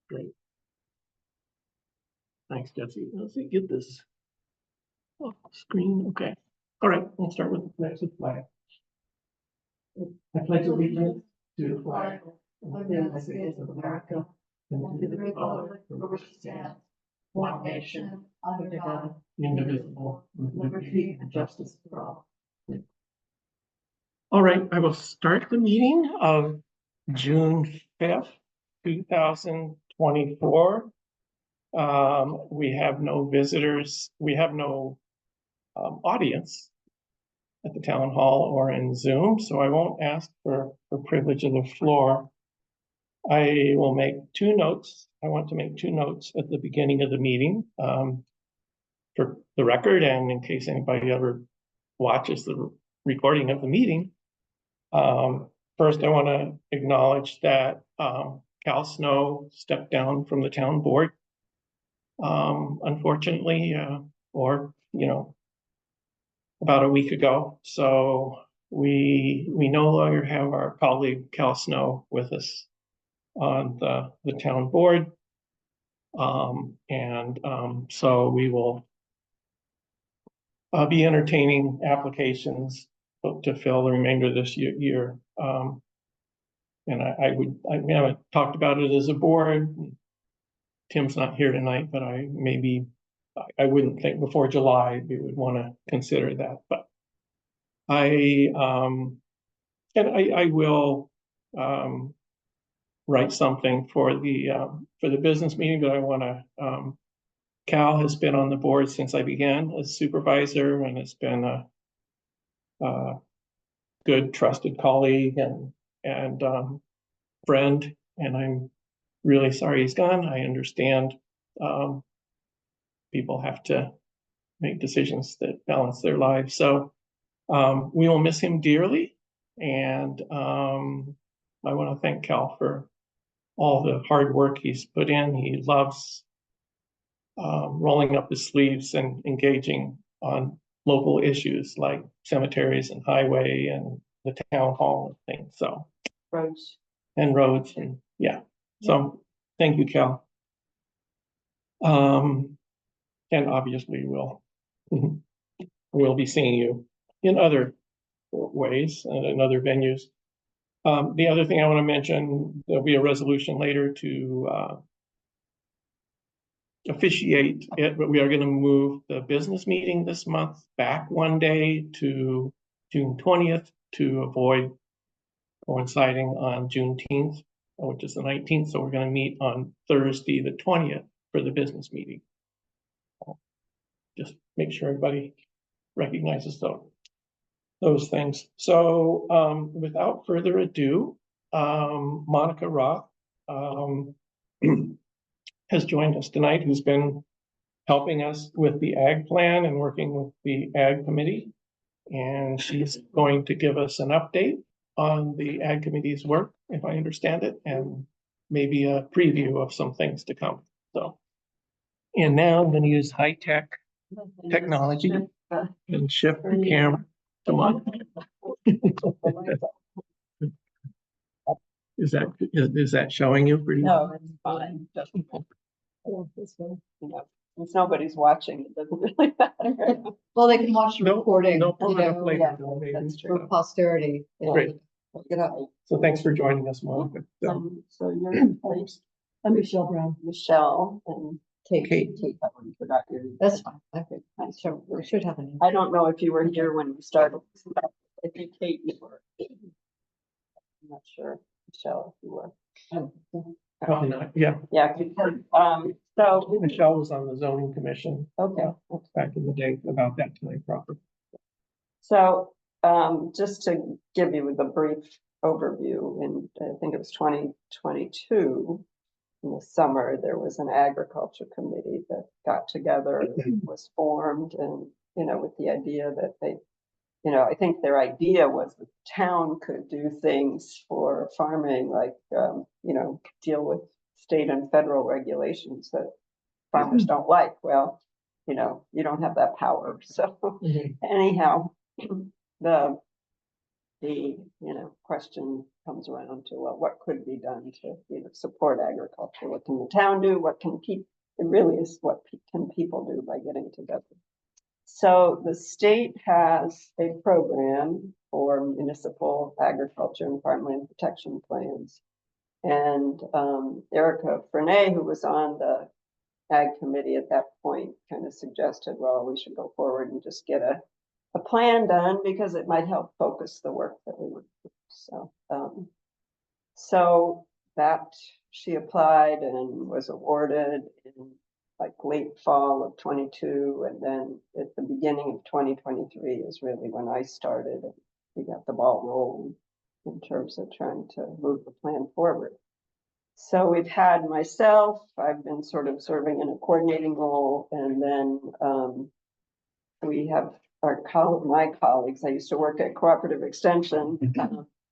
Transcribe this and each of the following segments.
Great. Thanks, Jesse. Let's see, get this off the screen. Okay. All right, we'll start with the next flag. I pledge allegiance to the flag of the United States of America and to the republic for which it stands, one nation, under God, indivisible, with liberty and justice for all. All right, I will start the meeting of June 5th, 2024. We have no visitors. We have no audience at the town hall or in Zoom, so I won't ask for privilege of the floor. I will make two notes. I want to make two notes at the beginning of the meeting for the record, and in case anybody ever watches the recording of the meeting. First, I want to acknowledge that Cal Snow stepped down from the town board. Unfortunately, or about a week ago. So we no longer have our colleague Cal Snow with us on the town board. So we will be entertaining applications to fill the remainder of this year. And I haven't talked about it as a board. Tim's not here tonight, but I wouldn't think before July we would want to consider that. But I will write something for the business meeting, but I want to. Cal has been on the board since I began as supervisor, and has been a good, trusted colleague and friend. And I'm really sorry he's gone. I understand people have to make decisions that balance their lives. So we will miss him dearly. And I want to thank Cal for all the hard work he's put in. He loves rolling up his sleeves and engaging on local issues like cemeteries and highway and the town hall and things. So roads and yeah. So thank you, Cal. And obviously we'll be seeing you in other ways and in other venues. The other thing I want to mention, there'll be a resolution later to officiate it, but we are going to move the business meeting this month back one day to June 20th to avoid coinciding on Juneteenth, which is the 19th. So we're going to meet on Thursday, the 20th for the business meeting. Just make sure everybody recognizes those things. So without further ado, Monica Roth has joined us tonight, who's been helping us with the ag plan and working with the ag committee. And she's going to give us an update on the ag committee's work, if I understand it, and maybe a preview of some things to come. So, and now I'm going to use high-tech technology and shift the camera to Monica. Is that showing you pretty well? No, it's fine. Since nobody's watching, it doesn't really matter. Well, they can watch the recording. No, That's true. For posterity. Great. So thanks for joining us, Monica. So you're I'm Michelle Brown. Michelle and Kate. Kate, I already forgot your name. That's fine. Okay. Nice. So we should have a name. I don't know if you were here when we started. I think Kate, you were. I'm not sure, Michelle, if you were. Probably not. Yeah. Yeah. So Michelle was on the zoning commission. Okay. Back in the day about that tonight property. So just to give you the brief overview, and I think it was 2022 in the summer, there was an agriculture committee that got together, was formed, and with the idea that they, I think their idea was the town could do things for farming, like deal with state and federal regulations that farmers don't like. Well, you don't have that power. So anyhow, the question comes around to, well, what could be done to, support agriculture? What can the town do? What can people, it really is what can people do by getting together? So the state has a program for municipal agriculture and farmland protection plans. And Erica Frenay, who was on the ag committee at that point, kind of suggested, well, we should go forward and just get a plan done because it might help focus the work that we would do. So that she applied and was awarded in like late fall of 22, and then at the beginning of 2023 is really when I started and we got the ball rolling in terms of trying to move the plan forward. So we've had myself, I've been sort of serving in a coordinating role, and then we have my colleagues. I used to work at Cooperative Extension,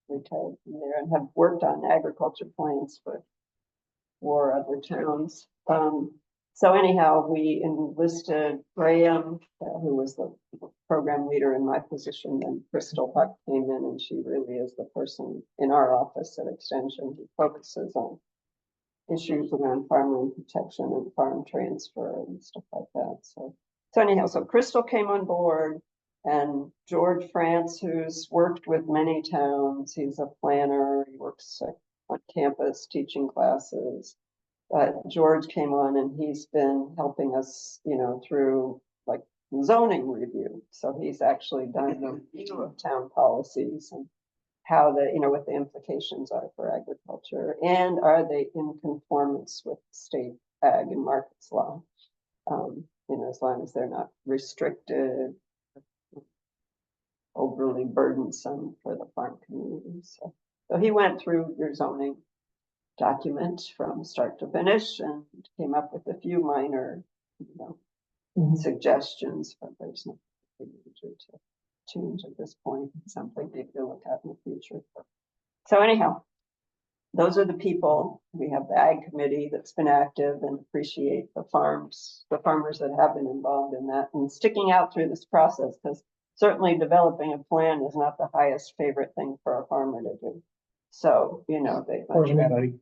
retired from there, and have worked on agriculture plans for 4 other towns. So anyhow, we enlisted Graham, who was the program leader in my position, and Crystal Buck came in, and she really is the person in our office at Extension who focuses on issues around farmland protection and farm transfer and stuff like that. So anyhow, so Crystal came on board, and George France, who's worked with many towns, he's a planner, he works on campus teaching classes. George came on and he's been helping us, through like zoning review. So he's actually done the review of town policies and how what the implications are for agriculture, and are they in conformance with state ag and markets law? As long as they're not restricted, overly burdensome for the farm community. So he went through your zoning document from start to finish and came up with a few minor, suggestions, but there's nothing major to change at this point. Something maybe to look at in the future. So anyhow, those are the people. We have the ag committee that's been active, and appreciate the farmers that have been involved in that and sticking out through this process, because certainly developing a plan is not the highest favorite thing for a farmer to do. So, Or anybody.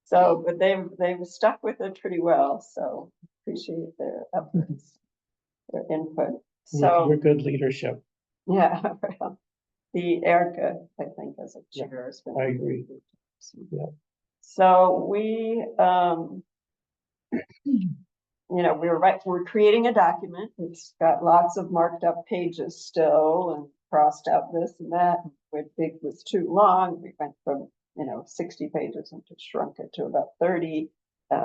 So, but they've stuck with it pretty well. So appreciate their efforts, their input. So We're good leadership. yeah, well, the Erica, I think, as a chair has been. I agree. Yeah. So we, we're creating a document. It's got lots of marked up pages still and crossed out this and that. If it was too long, we went from, 60 pages and just shrunk it to about 30.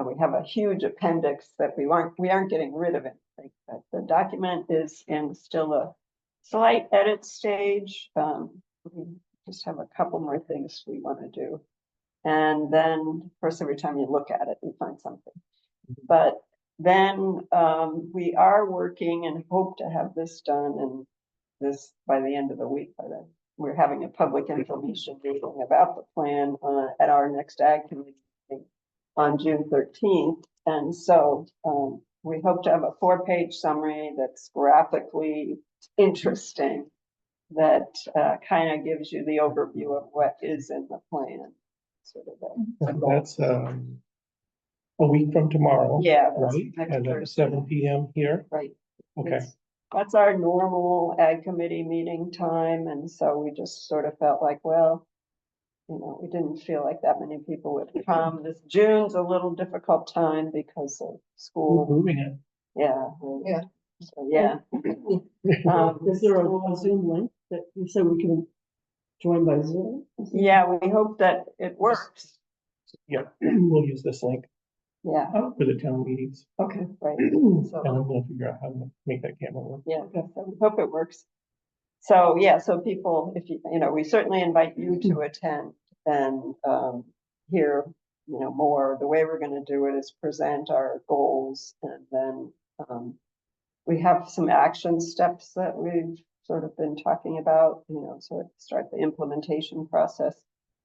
We have a huge appendix that we aren't getting rid of it. But the document is in still a slight edit stage. We just have a couple more things we want to do. And then, of course, every time you look at it, you find something. But then we are working and hope to have this done by the end of the week. We're having a public information meeting about the plan at our next ag committee meeting on June 13th. And so we hope to have a 4-page summary that's graphically interesting, that kind of gives you the overview of what is in the plan. Sort of That's a week from tomorrow. Yeah, right? next And at Thursday. 7 p.m. here. Right. Okay. That's our normal ag committee meeting time. And so we just sort of felt like, well, we didn't feel like that many people would come. This June's a little difficult time because of We're school. moving it. Yeah. Yeah. So, yeah. Is there a Zoom link that you said we can join by Zoom? Yeah, we hope that it works. Yeah, we'll use this link Yeah. for the town meetings. Okay. Right. And So, then we'll figure out how to make that camera work. yeah. So we hope it works. So yeah, so people, if we certainly invite you to attend and hear, more. The way we're going to do it is present our goals, and then we have some action steps that we've sort of been talking about, sort of start the implementation process.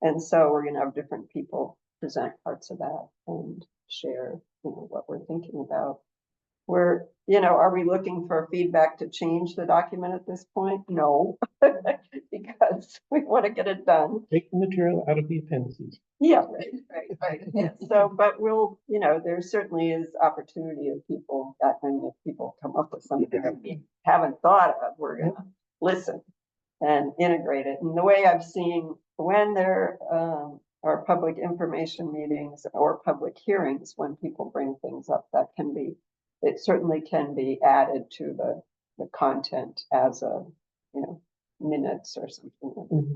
And so we're going to have different people present parts of that and share, what we're thinking about. we're, are we looking for feedback to change the document at this point? No, because we want to get it done. Take the material out of the appendices. Yeah, right. Yeah. So, but we'll, there certainly is opportunity of people, that when if people come up with something that we haven't thought of, we're gonna listen and integrate it. And the way I've seen when there are public information meetings or public hearings, when people bring things up, it certainly can be added to the content as a, minutes or something.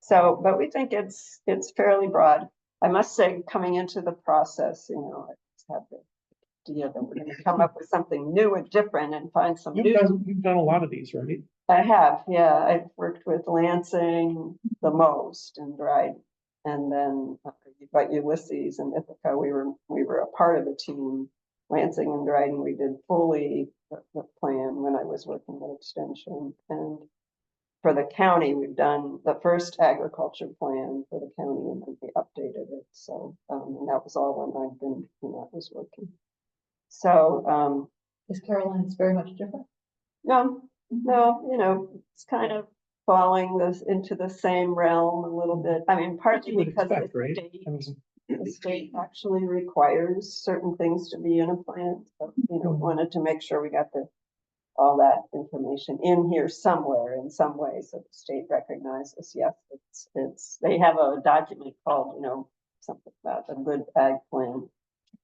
So, but we think it's fairly broad. I must say, coming into the process, I just have the idea that we're going to come up with something new and different and find some new. You've done a lot of these, right? I have, yeah. I've worked with Lansing the most and Dryden, and then but Ulysses and Ithaca, we were a part of the team. Lansing and Dryden, we did fully the plan when I was working at Extension, and for the county, we've done the first agriculture plan for the county, and then we updated it. So, and that was all when I've been, I was working. So, Is Caroline's very much different? no, it's kind of falling into the same realm a little bit. I mean, partly because the state actually requires certain things to be in a plan. So, we wanted to make sure we got all that information in here somewhere in some way, so the state recognizes, yes, they have a document called, something about a good ag plan.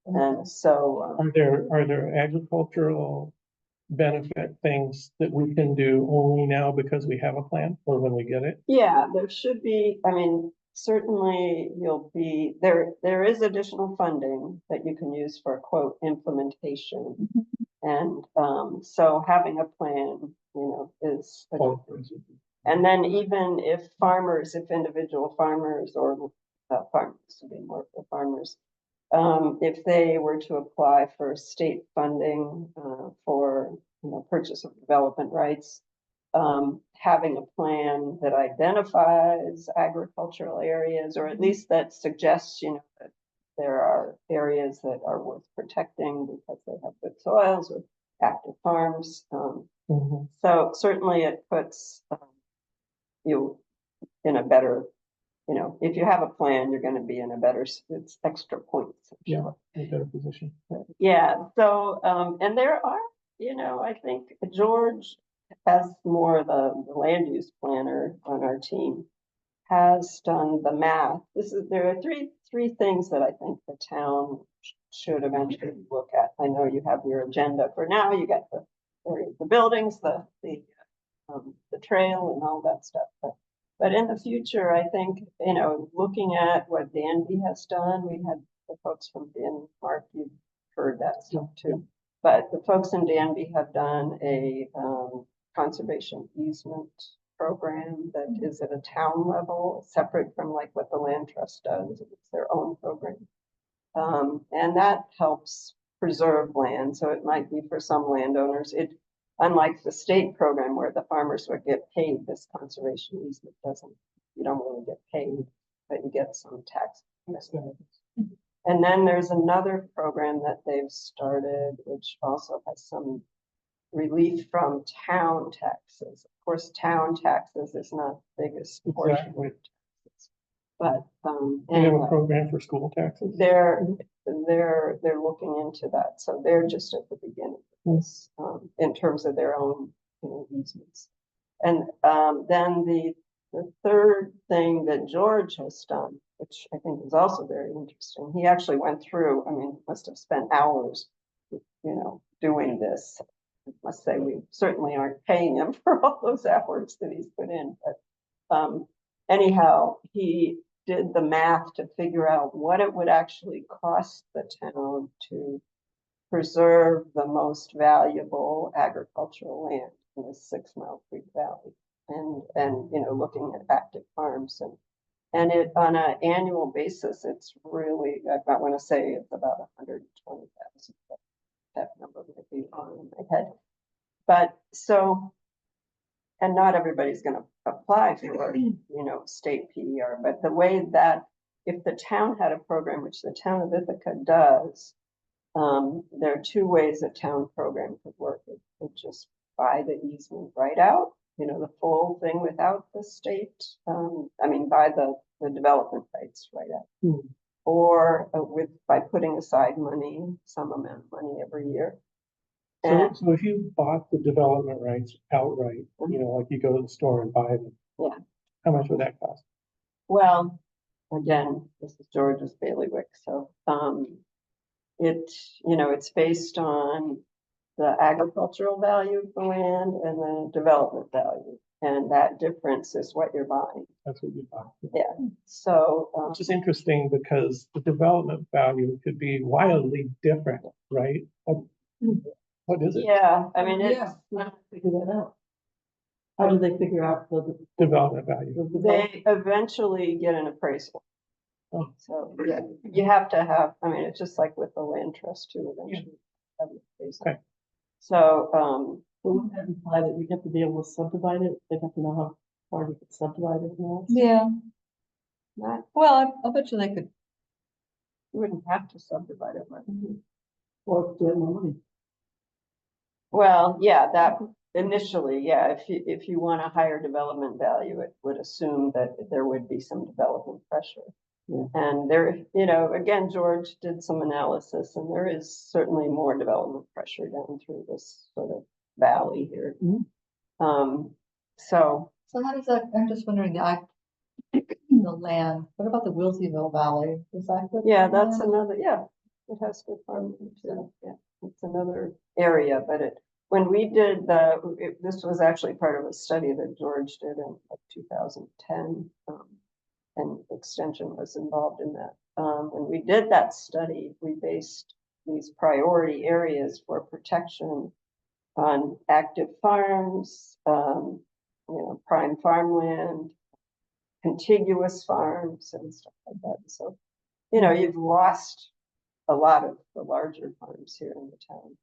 And so are there agricultural benefit things that we can do only now because we have a plan, or when we get it? Yeah, there should be. I mean, certainly there is additional funding that you can use for quote implementation. And so having a plan, is, and then even if individual farmers or farmers to be more for farmers, if they were to apply for state funding for purchase of development rights, having a plan that identifies agricultural areas, or at least that suggests, that there are areas that are worth protecting because they have good soils or active farms. So certainly it puts you in a better, if you have a plan, you're going to be in a better, it's extra points. Yeah, in a better position. Yeah. So, and there are, I think George, as more the land use planner on our team, has done the math. There are three things that I think the town should eventually look at. I know you have your agenda for now. You got the buildings, the trail, and all that stuff. But in the future, I think looking at what Danby has done. We had the folks from Mark, you've heard that stuff too. But the folks in Danby have done a conservation easement program that is at a town level, separate from like what the land trust does. It's their own program. And that helps preserve land. So it might be for some landowners. Unlike the state program where the farmers would get paid, this conservation easement doesn't. You don't really get paid, but you get some tax benefits. And then there's another program that they've started, which also has some relief from town taxes. Of course, town taxes is not the biggest portion of taxes, but they have a program for school taxes. They're looking into that, so they're just at the beginning of this, in terms of their own easements. And then the third thing that George has done, which I think is also very interesting, he actually went through. I mean, must have spent hours, doing this. I must say we certainly aren't paying him for all those hours that he's put in, but anyhow, he did the math to figure out what it would actually cost the town to preserve the most valuable agricultural land in the 6 Mile Creek Valley, and looking at active farms, and it on an annual basis, it's really, I want to say it's about 120,000. That number might be on in my head, but so, and not everybody's going to apply for state PER, but the way that if the town had a program, which the town of Ithaca does, There are two ways a town program could work. It could just buy the easement right out, you know, the full thing without the state, buy the development rights right out. Hmm. Or by putting aside money, some amount of money every year. So, And, so if you bought the development rights outright, you know, like you go to the store and buy them. Yeah. How much would that cost? well, again, this is George's bailiwick, so, it's based on the agricultural value of the land and the development value. And that difference is what you're buying. That's what you bought. So, Which is interesting because the development value could be wildly different, right? What is it? yeah, I mean, it's, Figure that out. How do they figure out the? Development value. they eventually get an appraisal. Oh. So, yeah, you have to have, I mean, it's just like with the land trust too, eventually. Have an appraisal. Okay. So, But wouldn't that imply that you have to be able to subdivide it? They have to know how far you can subdivide it now? Yeah, not, I'll bet you they could. you wouldn't have to subdivide it, right? Or do it more money? Well, yeah, that initially, yeah, if you want a higher development value, it would assume that there would be some development pressure. Yeah. And there, again, George did some analysis and there is certainly more development pressure down through this sort of valley here. Mhm. So, So how does that, I'm just wondering, the land, what about the Wilseyville Valley? Is that good? yeah, that's land? another, yeah, it has good farming too, yeah, it's another area, but when we did this was actually part of a study that George did in like 2010, and Extension was involved in that. When we did that study, we based these priority areas for protection on active farms, prime farmland, contiguous farms and stuff like that. So, you've lost a lot of the larger farms here in the town.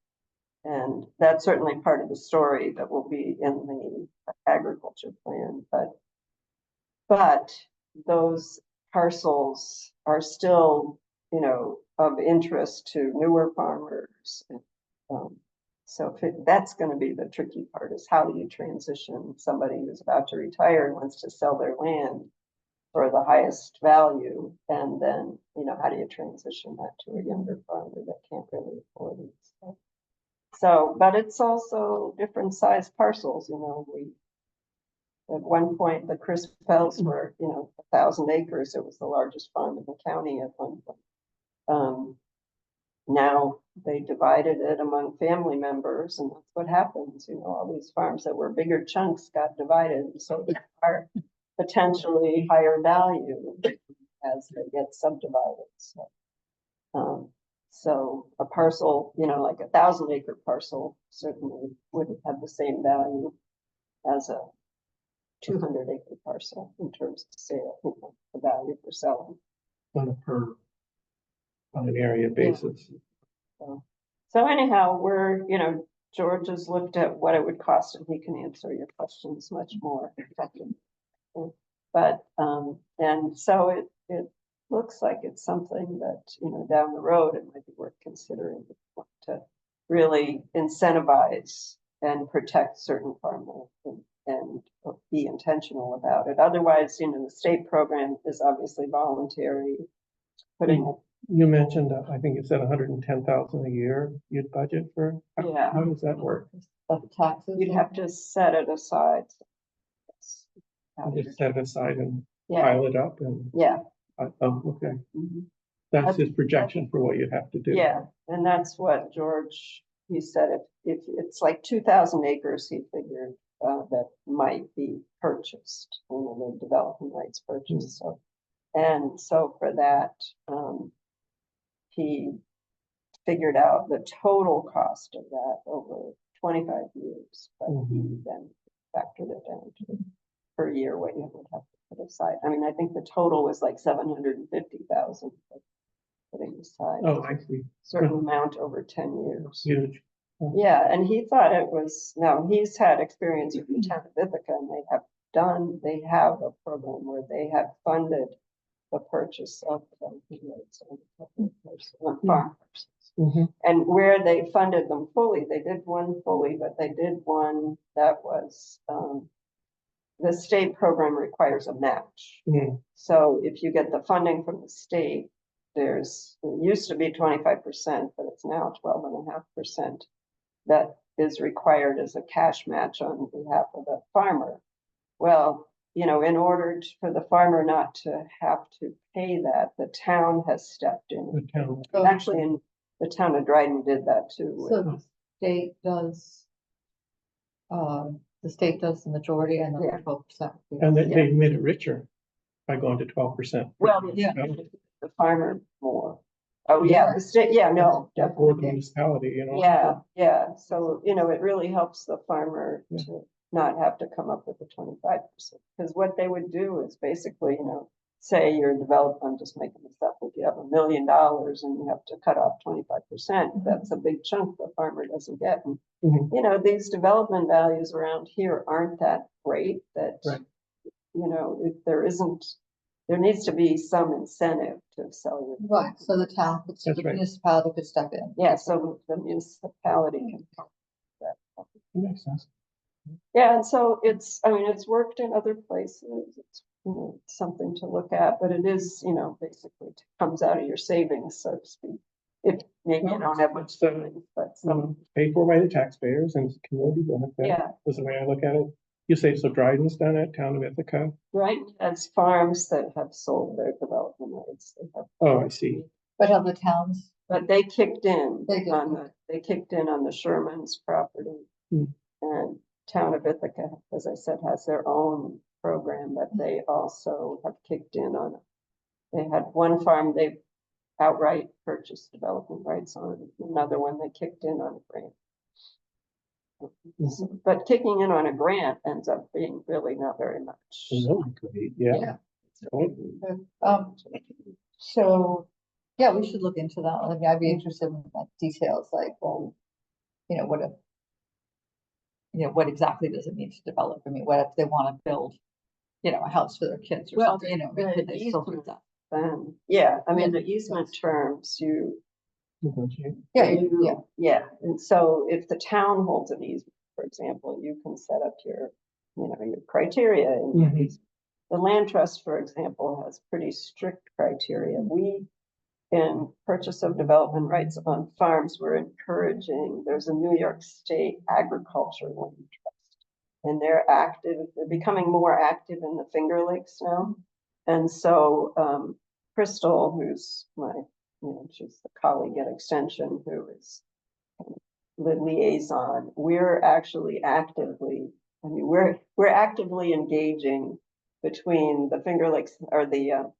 And that's certainly part of the story that will be in the agriculture plan, but those parcels are still, of interest to newer farmers. So that's going to be the tricky part, is how do you transition somebody who's about to retire and wants to sell their land for the highest value, and then, how do you transition that to a younger farmer that can't really afford it? So, but it's also different size parcels, at one point, the Chris Fells were, 1,000 acres. It was the largest farm in the county at one point. Now they divided it among family members, and that's what happens. All these farms that were bigger chunks got divided, and so they are potentially higher value as they get subdivided. So a parcel, like 1,000-acre parcel certainly wouldn't have the same value as a 200-acre parcel in terms of sale, the value for selling. On an area basis. So anyhow, George has looked at what it would cost, and he can answer your questions much more effectively. But, and so it looks like it's something that, down the road, it might be worth considering to really incentivize and protect certain farmland and be intentional about it. Otherwise, the state program is obviously voluntary. You mentioned, I think you said 110,000 a year you'd budget for. Yeah. How does that work? Of the taxes? You'd have to set it aside. You just set it aside and Yeah, pile it up and, yeah. okay. Mhm. That's his projection for what you'd have to do. Yeah, and that's what George, he said, if it's like 2,000 acres, he figured that might be purchased, the development rights purchased. So for that, he figured out the total cost of that over 25 years, but he then factored it down to per year what you would have to put aside. I mean, I think the total was like 750,000 putting aside. Oh, I see. Certain amount over 10 years. Huge. Yeah, and he thought it was, now he's had experience with the town of Ithaca, and they have a program where they have funded the purchase of farm parcels. Mhm. And where they funded them fully, they did one fully, but they did one that was, the state program requires a match. Mm. So if you get the funding from the state, it used to be 25%, but it's now 12.5% that is required as a cash match on behalf of the farmer. Well, in order for the farmer not to have to pay that, the town has stepped in. The town. Oh, Actually, in the town of Dryden did that too. So the state does, the state does the majority and Yeah. then 12%. And they made it richer by going to 12%. Well, Yeah. the farmer more. Oh, yeah, the state, yeah, no, Or the definitely. municipality, Yeah. So, it really helps the farmer Yeah. to not have to come up with the 25%. Because what they would do is basically, say you're a developer, I'm just making this up, if you have $1 million and you have to cut off 25%, that's a big chunk the farmer doesn't get. And, Mhm. these development values around here aren't that great that, Right. if there needs to be some incentive to sell your. Right, so the town, the That's right. municipality could step in. Yeah, so the municipality can help that. That makes sense. Yeah, and so it's worked in other places. It's, something to look at, but it is, basically comes out of your savings, so to speak. If maybe you don't have much savings, but some, Paid for by the taxpayers and it's a community benefit. yeah, Is the way I look at it. You say, so Dryden's done it, Town of Ithaca. right? As farms that have sold their development rights, they have. Oh, I see. But have the towns, But they kicked in They did. they kicked in on the Sherman's property. Hmm. And Town of Ithaca, as I said, has their own program, but they also have kicked in on it. They had one farm they outright purchased development rights on, another one they kicked in on a grant. But kicking in on a grant ends up being really not very much. Really great, yeah. yeah. Totally. So, yeah, we should look into that. I mean, I'd be interested in like details, like, well, what exactly does it mean to develop? I mean, what if they want to build, a house for their kids or Well, something, could they still do that? Yeah, I mean, the easement terms, Negotiate. yeah, and so if the town holds an easement, for example, you can set up your criteria. And Mhm. the land trust, for example, has pretty strict criteria. We, in purchase of development rights on farms, we're encouraging, there's a New York State agriculture land trust. And they're becoming more active in the Finger Lakes now. And so, Crystal, who's she's the colleague at Extension, who is the liaison, we're actively engaging between the Finger Lakes or the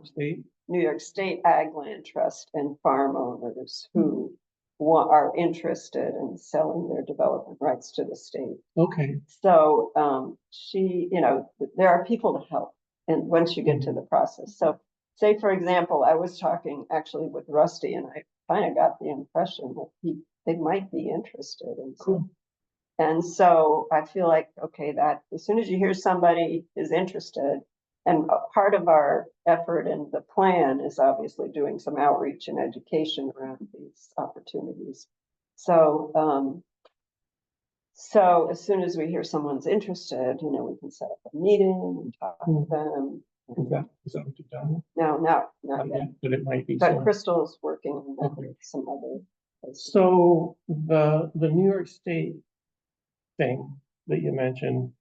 State. New York State Ag Land Trust and farm owners who are interested in selling their development rights to the state. Okay. So there are people to help, and once you get to the process. So say, for example, I was talking actually with Rusty, and I kind of got the impression that they might be interested in. Cool. And so I feel like, okay, that as soon as you hear somebody is interested, and a part of our effort and the plan is obviously doing some outreach and education around these opportunities. So, so as soon as we hear someone's interested, we can set up a meeting and talk to them. Is that what you've done? No, not yet. But it might be. But soon. Crystal's working on that Okay. with some other places. So the New York State thing that you mentioned,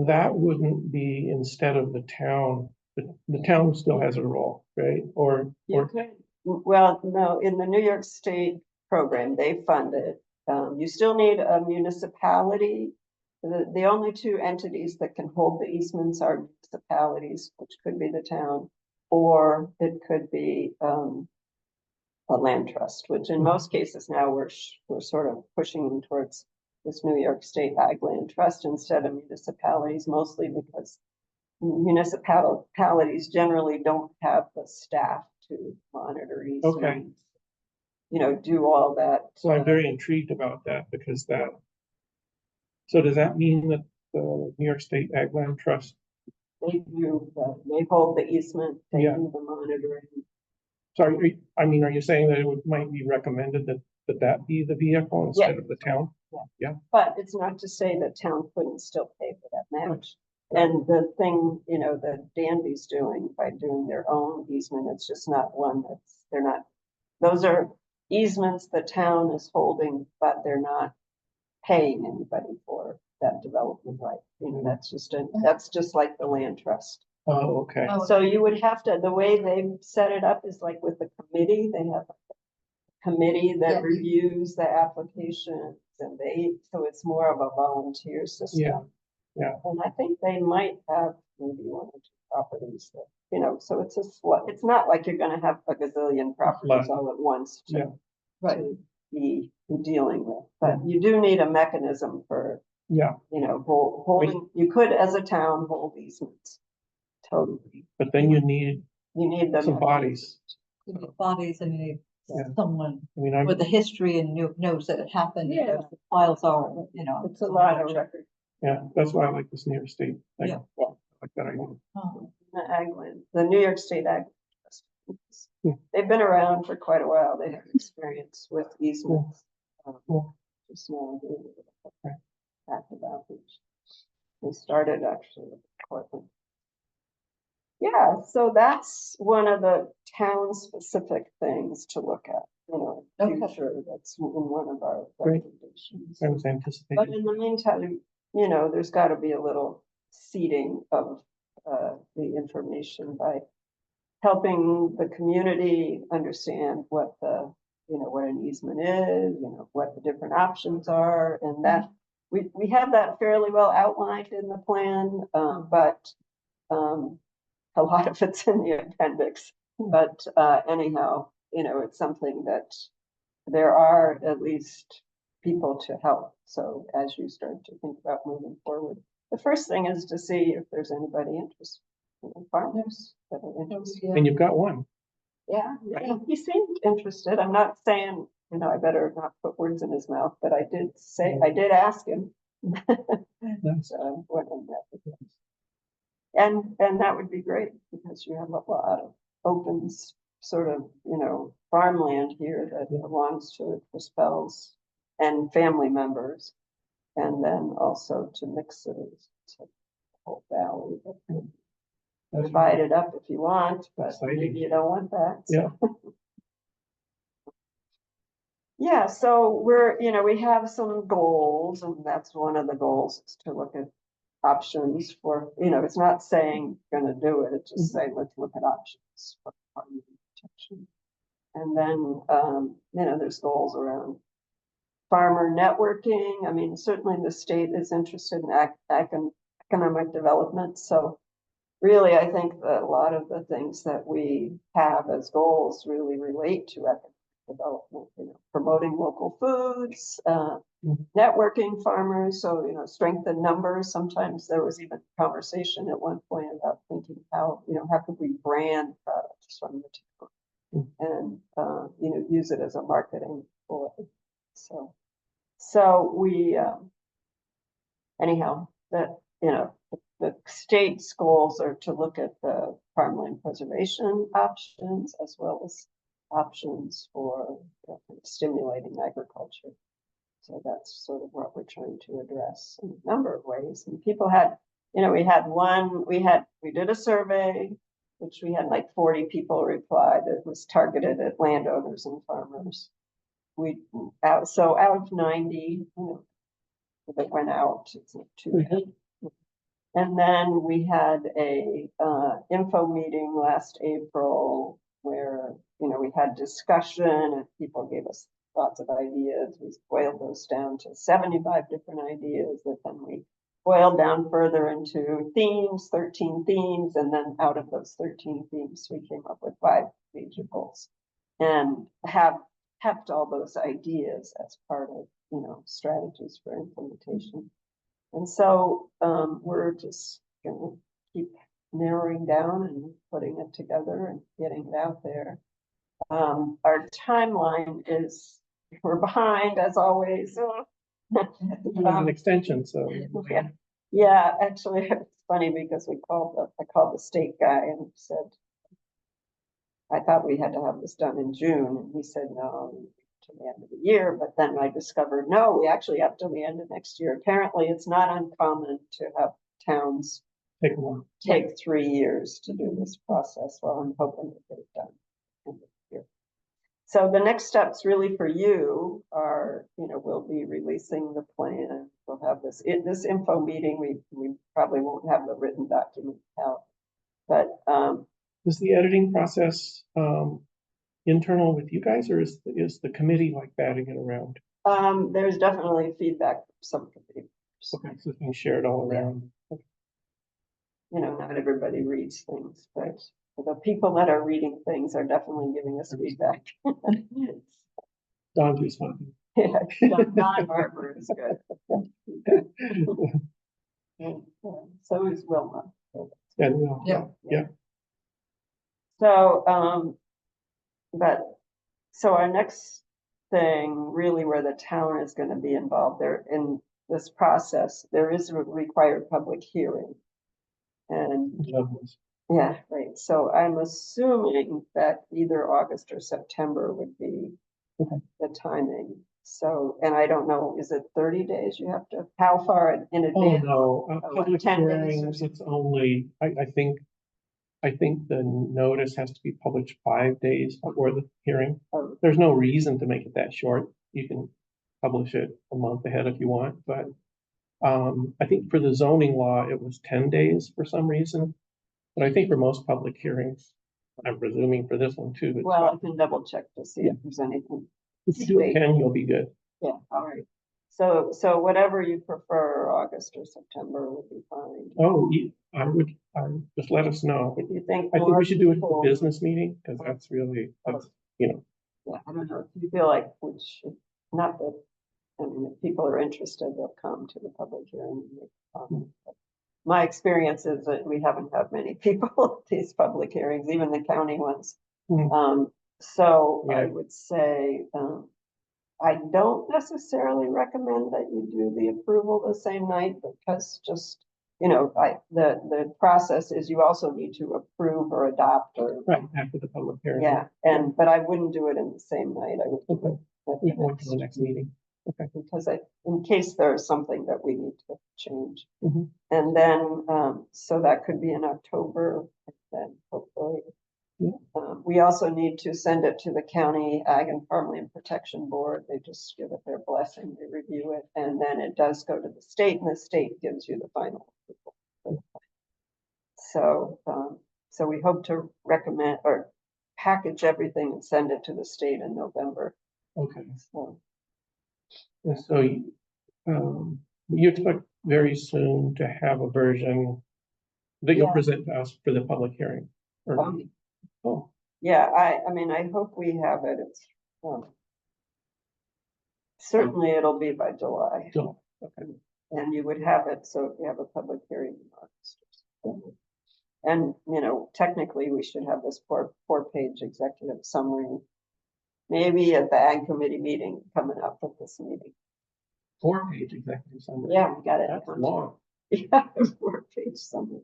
that wouldn't be instead of the town. The town still has a role, right? Well, no, in the New York State program, they fund it. You still need a municipality. The only two entities that can hold the easements are municipalities, which could be the town, or it could be a land trust, which in most cases now we're sort of pushing towards this New York State Ag Land Trust instead of municipalities, mostly because municipalities generally don't have the staff to monitor easements. Do all that. So I'm very intrigued about that because so does that mean that the New York State Ag Land Trust they hold the easement, they Yeah. do the monitoring. So are you saying that it might be recommended that be the vehicle instead of the town? But it's not to say that town couldn't still pay for that match. And the thing, that Danby's doing by doing their own easement, it's just not one those are easements the town is holding, but they're not paying anybody for that development right. That's just like the land trust. Oh, okay. Oh, So you would have to, the way they've set it up is like with the committee, they have a committee Yeah. that reviews the applications and so it's more of a volunteer system. Yeah. And I think they might have maybe one or two properties that, so it's not like you're gonna have a gazillion properties all at once Yeah. Right, to be dealing with. But you do need a mechanism for, Yeah, holding, you could as a town hold easements. Totally. but then you need You need them. some bodies. you need bodies and you need Yeah. someone I mean, I, with a history and knows that it happened, and Yeah. knows the files are, It's a lot of record. yeah, that's why I like this New York State. Like, Yeah. Like that idea. Oh, The ag land, the New York State Ag. Trust. Yeah. They've been around for quite a while. They have experience with easements. Yeah. Just now doing Okay. active outreach. They started actually with Portland. Yeah, so that's one of the town-specific things to look at, Okay. future, that's in one of our Great. recommendations. I was But anticipating. in the meantime, there's gotta be a little seeding of the information by helping the community understand what what an easement is, what the different options are, and that we have that fairly well outlined in the plan, but a lot of it's in the appendix. But anyhow, it's something that there are at least people to help. So as you start to think about moving forward, the first thing is to see if there's anybody interested, farmers that are interested. And you've got one. Yeah, he seemed interested. I'm not saying, I better not put words in his mouth, but I did ask him. Nice. When I met with him. And that would be great because you have a lot of open sort of, farmland here that Yeah. belongs to Spells and family members. And then also to mixed cities, so the whole valley. That's Divide it up if you want, but Exciting. maybe you don't want that. Yeah. Yeah, so we have some goals, and that's one of the goals is to look at options for, it's not saying gonna do it, it's just saying, let's look at options for farm protection. And then, there's goals around farmer networking. I mean, certainly the state is interested in economic development, so really, I think that a lot of the things that we have as goals really relate to economic development, promoting local foods, networking farmers, so, strengthen numbers. Sometimes there was even conversation at one point about thinking how could we brand products from the town and, use it as a marketing ploy. So we, anyhow, that, the state's goals are to look at the farmland preservation options as well as options for stimulating agriculture. So that's sort of what we're trying to address in a number of ways. And people had, we did a survey, which we had like 40 people reply that was targeted at landowners and farmers. So out of 90, that went out, it's not too bad. And then we had a info meeting last April where, we had discussion and people gave us lots of ideas. We boiled those down to 75 different ideas that then we boiled down further into themes, 13 themes. And then out of those 13 themes, we came up with 5 major goals and have kept all those ideas as part of, strategies for implementation. And so we're just gonna keep narrowing down and putting it together and getting it out there. Our timeline is, we're behind as always. An extension, so. Yeah, actually, it's funny because I called the state guy and said, I thought we had to have this done in June, and he said, no, to the end of the year, but then I discovered, no, we actually have till the end of next year. Apparently, it's not uncommon to have towns Take a while. take 3 years to do this process. Well, I'm hoping to get it done end of the year. So the next steps really for you are, we'll be releasing the plan. We'll have this info meeting. We probably won't have the written document out, but Is the editing process internal with you guys, or is the committee like batting it around? there's definitely feedback from some committee. Okay, so it's being shared all around. Not everybody reads things, but the people that are reading things are definitely giving us feedback. Don's responding. Yeah, Don Barber is good. And, so is Wilma. And, well, Yeah. yeah, So, so our next thing, really where the town is going to be involved there in this process, there is a required public hearing. And Douglas. yeah, right. So I'm assuming that either August or September would be Okay. the timing. So, and I don't know, is it 30 days you have to, how far in Oh, advance? no, like public 10 days or hearings, it's only, I think the notice has to be published 5 days before the hearing. Oh, There's no reason to make it that short. You can publish it a month ahead if you want, but I think for the zoning law, it was 10 days for some reason. But I think for most public hearings, I'm presuming for this one too. it's well, I about- can double check to see if there's anything. If you do it 10, you'll be good. Yeah, all right. So whatever you prefer, August or September would be fine. Oh, I would just let us know. If you think I think more we should do it at people- the business meeting, because that's really, Yeah, I don't know, if you feel like, not that, I mean, if people are interested, they'll come to the public hearing and make comments. But my experience is that we haven't had many people at these public hearings, even the county ones. Hmm. So I Yeah. would say, I don't necessarily recommend that you do the approval the same night, because just, the process is you also need to approve or adopt or. Right, after the public hearing. Yeah, but I wouldn't do it in the same night. I would do Okay. it at We the can wait till the next meeting. Okay. because in case there's something that we need to change. Mhm. And then, so that could be in October, and then hopefully. Yeah. We also need to send it to the County Ag and Farmland Protection Board. They just give it their blessing, they review it, and then it does go to the state, and the state gives you the final approval. So we hope to recommend or package everything and send it to the state in November. Okay. So, And so you expect very soon to have a version that you'll Yeah. present to us for the public hearing? Or- Oh, yeah, I mean, I hope we have it. It's, certainly it'll be by July. so, okay. And you would have it, so if you have a public hearing in August. And, technically, we should have this four-page executive summary. Maybe at the Ag Committee meeting coming up with this meeting. 4-page executive summary. Yeah, we got it. That's long. Yeah, 4-page summary.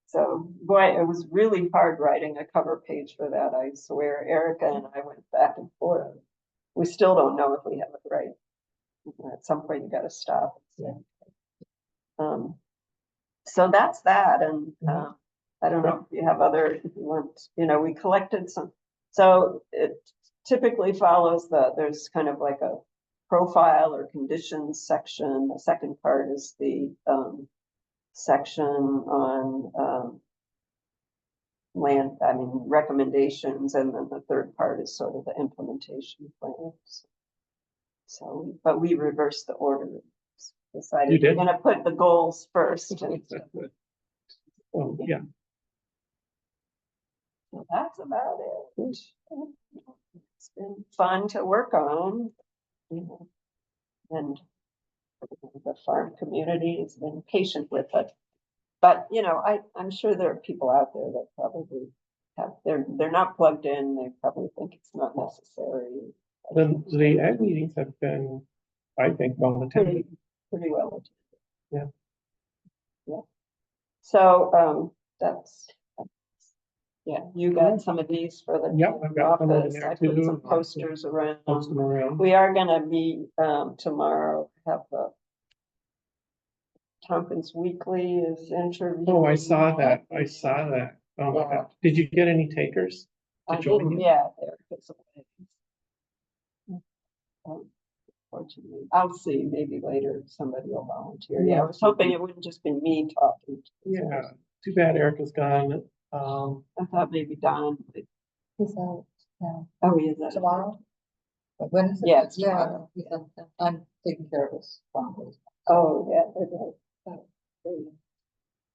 So, boy, it was really hard writing a cover page for that, I swear. Erica and I went back and forth. We still don't know if we have it right. At some point, you gotta stop. Yeah. So that's that, and, Mhm. I don't know if you have other, if you want, we collected some. So it typically follows there's kind of like a profile or conditions section. The second part is the, section on, recommendations, and then the third part is sort of the implementation plans. So, but we reversed the order. Decided You we're did? gonna put the goals first. and Oh, yeah. so that's about it. It's been fun to work on, and the farm community has been patient with it. But, I'm sure there are people out there that probably they're not plugged in, they probably think it's not necessary. The ag meetings have been, I think, well attended. Pretty well. Yeah. Yeah. So, that's, yeah, you got some of these for the Yep, I've got some over office. there I put too. some posters around. Post them around. We are gonna meet, tomorrow, have the Tompkins Weekly is interviewing. Oh, I saw that. I saw that. Oh my Yeah. God. Did you get any takers to I join didn't, you? yeah, there is a way. Fortunately, I'll see, maybe later somebody will volunteer. Yeah, I was hoping it wouldn't just be me talking. Yeah, too bad Erica's gone. I thought maybe Don, would- He's out, yeah, oh, he is that. tomorrow? But when is it? Yeah, it's Yeah, tomorrow. I'm taking care of this. Oh, yeah.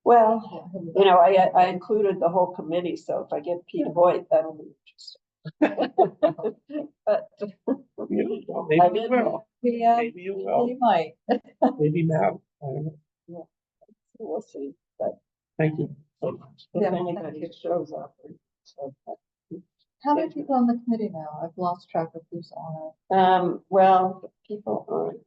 Well, you know, I included the whole committee, so if I get Pete Hoyt, that'll be interesting. But Well, I maybe you didn't- will. Yeah, Maybe you will. you might. Maybe Matt. I don't know. we'll see, but Thank you so much. if Yeah, thank anybody you. shows up. So, How many people on the committee now? I've lost track of who's on well, people on,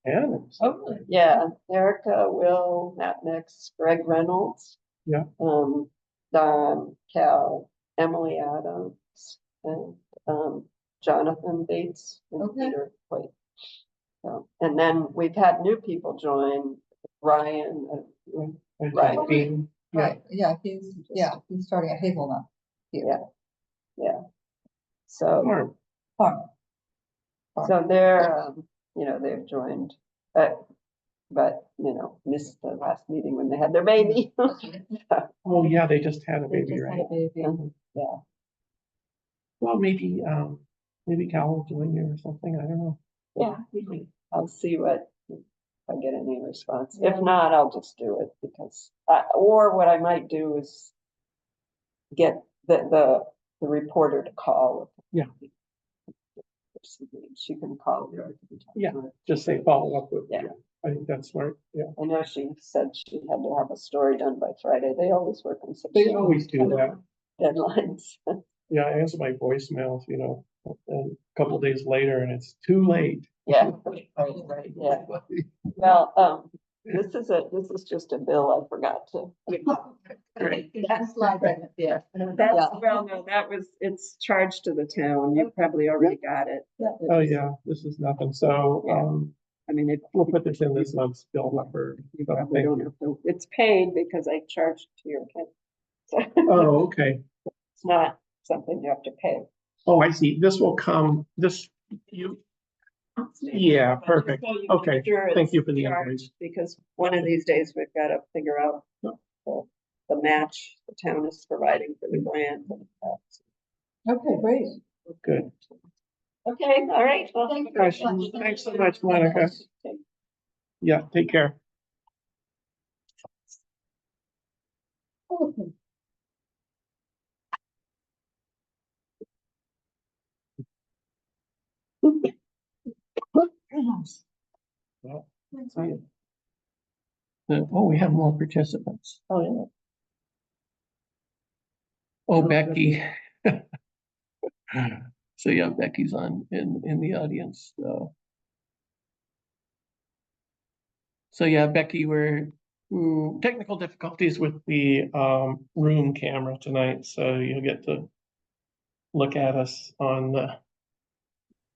Yeah. it. yeah, Erica, Will, Matt Nix, Greg Reynolds. Yeah. Don, Cal, Emily Adams, and, Jonathan Bates and Okay. Peter Hoyt. So, and then we've had new people join, Ryan, Right. Being, yeah, Right, he's starting at Hazelnut. yeah. So, Farm. Farm. so they're, you know, they've joined, but, you know, missed the last meeting when they had their baby. Oh, yeah, they just had a They baby, just had right? a baby. Yeah, Well, maybe Cal will join you or something. I don't know. yeah, I'll see what, if I get any response. If not, I'll just do it because, or what I might do is get the reporter to call. Yeah. She can call her. Yeah. Just say follow up with, Yeah. yeah. I think that's smart. Yeah. I know she said she had to have a story done by Friday. They always work on such. They always do that. Deadlines. Yeah, I answer my voicemails, and a couple of days later and it's too late. Yeah, right, yeah. Well, this is just a bill I forgot to. That's like, yeah. That's, well, no, it's charged to the town. You probably already got it. Oh, yeah, this is nothing. So, I mean, we'll put this in this month's bill number. you probably don't have to, it's paid because I charged to your account. So Oh, okay. it's not something you have to pay. Oh, I see. This will come, yeah, perfect. So you Okay, make sure thank it's you for the charged, invoice. because one of these days we've got to figure out the match the town is providing for the grant. Okay, great. Good. Okay, all right. Well, Thank you very Gosh, much. thanks so much, Monica. Yeah, take care. Okay. Well, see you. Oh, we have more participants. Oh, yeah. Oh, Becky. So yeah, Becky's in the audience, so. So yeah, Becky, we're technical difficulties with the room camera tonight, so you'll get to look at us on the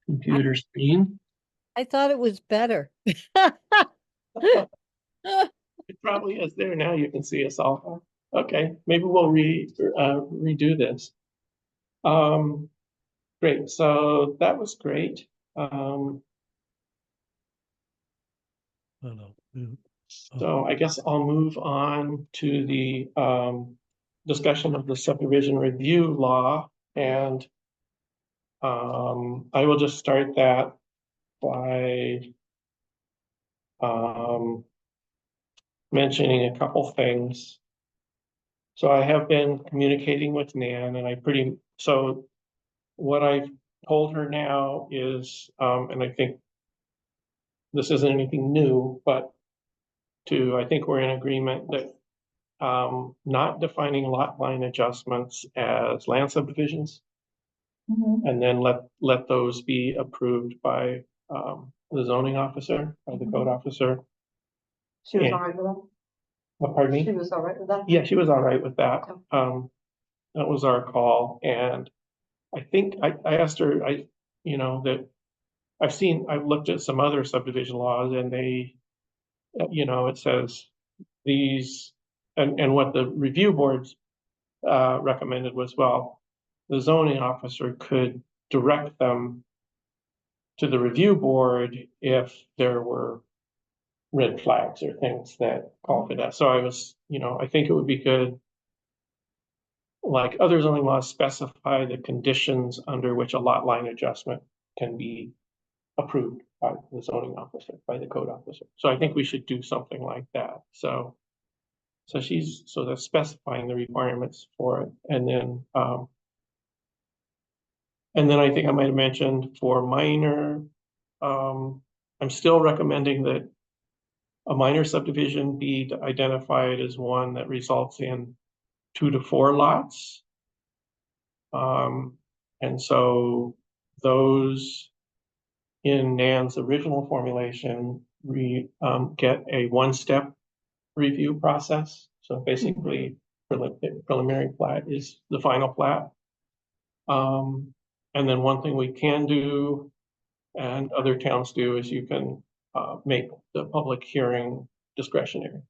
computer screen. I thought it was better. It probably is there now. You can see us all. Okay, maybe we'll redo this. Great. So that was great. So I guess I'll move on to the discussion of the subdivision review law, and I will just start that by mentioning a couple things. So I have been communicating with Nan, and so what I've told her now is, and I think this isn't anything new, but I think we're in agreement that not defining lot line adjustments as land subdivisions, and then let those be approved by the zoning officer, by the code officer. She was Yeah. all right with that? Pardon me? She was all right with that? Yeah, she was all right with that. That was our call, and I think I asked her, that I've looked at some other subdivision laws and they, it says these, and what the review boards recommended was, well, the zoning officer could direct them to the review board if there were red flags or things that call for that. So I think it would be good, like other zoning laws specify the conditions under which a lot line adjustment can be approved by the zoning officer, by the code officer. So I think we should do something like that. So that's specifying the requirements for it. And then I think I might have mentioned for minor, I'm still recommending that a minor subdivision be identified as one that results in 2 to 4 lots. And so those in Nan's original formulation, we get a one-step review process. So basically, preliminary plat is the final plat. And then one thing we can do, and other towns do, is you can make the public hearing discretionary.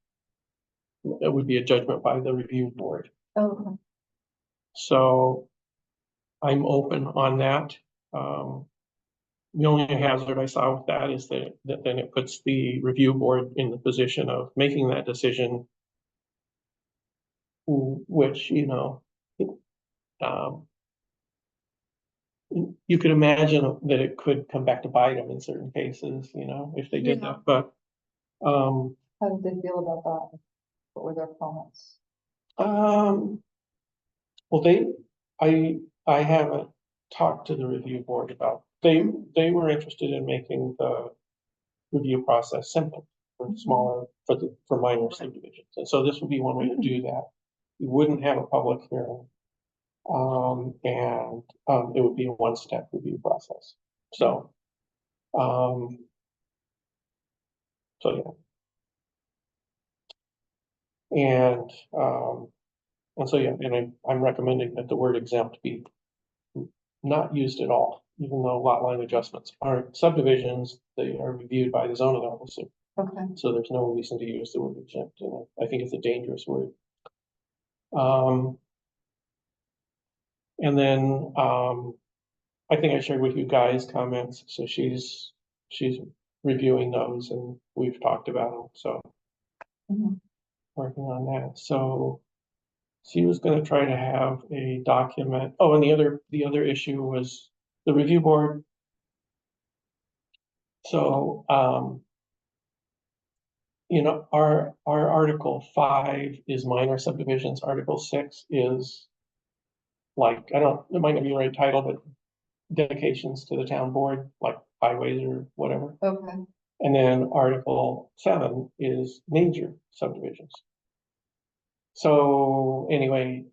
It would be a judgment by the review board. Oh, okay. So I'm open on that. The only hazard I saw with that is that then it puts the review board in the position of making that decision, which, you could imagine that it could come back to bite them in certain cases, if they did Yeah. that, but, How did they feel about that? What were their comments? well, I haven't talked to the review board about, they were interested in making the review process simple for smaller, for minor subdivisions. And so this would be one way to do that. You wouldn't have a public hearing. And it would be a one-step review process. So, yeah. And so, yeah, and I'm recommending that the word exempt be not used at all, even though lot line adjustments aren't subdivisions, they are reviewed by the zoning officer. Okay. So there's no reason to use the word exempt, and I think it's a dangerous word. And then, I think I shared with you guys comments, so she's reviewing those and we've talked about them, so. Mhm. Working on that, so she was gonna try to have a document. Oh, and the other issue was the review board. So, our Article 5 is minor subdivisions, Article 6 is like, it might not be the right title, but dedications to the town board, like highways or whatever. Okay. And then Article 7 is major subdivisions. So anyway,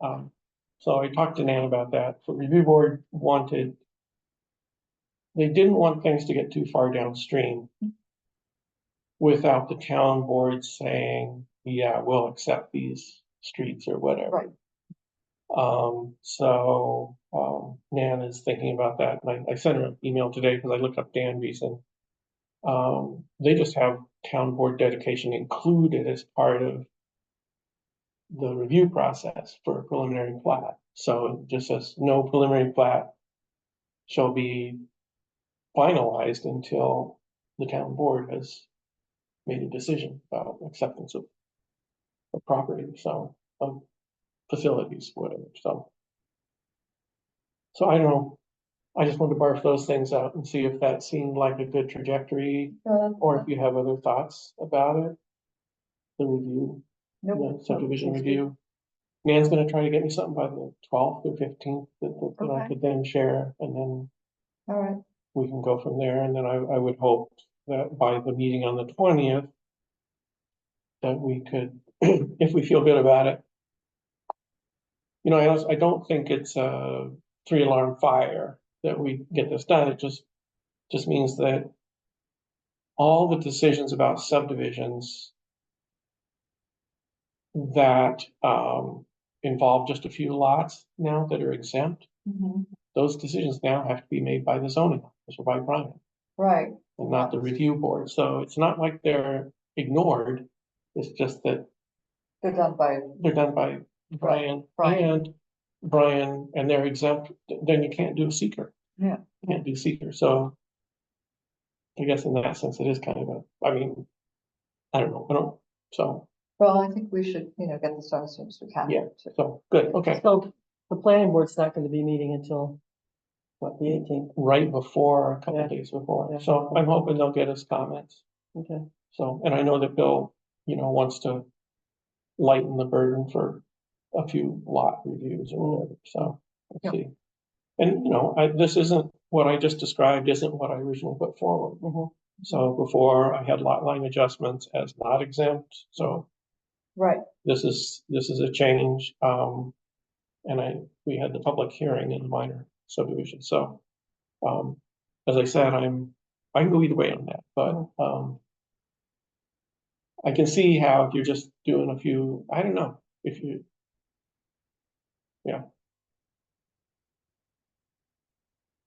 so I talked to Nan about that. The review board they didn't want things to get too far downstream without the town board saying, yeah, we'll accept these streets or whatever. Right. So Nan is thinking about that. And I sent her an email today because I looked up Danby's and they just have town board dedication included as part of the review process for a preliminary plat. So it just says no preliminary plat shall be finalized until the town board has made a decision about acceptance of property, so of facilities, whatever. So I don't know. I just wanted to barf those things out and see if that seemed like a good trajectory, or if you have other thoughts about it. The review, Nope. the subdivision review. Nan's gonna try to get me something by the 12th or 15th that I Okay. could then share, and then All right. we can go from there. And then I would hope that by the meeting on the 20th, that we could, if we feel good about it. I don't think it's a 3-alarm fire that we get this done. It just means that all the decisions about subdivisions that involve just a few lots now that are exempt. Mhm. Those decisions now have to be made by the zoning office or by Brian, Right, and not the review board. So it's not like they're ignored. It's just that they're done by, they're done by Brian Brian. and they're exempt, then you can't do a seeker. Yeah. You can't do seeker, so I guess in that sense, it is kind of a, I mean, I don't know, so, well, I think we should, get this done as soon as we can. Yeah. so, good, okay. So the planning board's not gonna be meeting until, what, the 18th? Right before, a couple Yeah. days before, Yeah. so I'm hoping they'll get us comments. Okay. So, and I know that Bill, wants to lighten the burden for a few lot reviews or whatever, so, Yeah. let's see. And, this isn't, what I just described isn't what I originally put forward. Mhm. So before I had lot line adjustments as not exempt, so Right, this is a change. And we had the public hearing in the minor subdivision, so, as I said, I can go either way on that, but, I can see how if you're just doing a few, I don't know, if you. Yeah.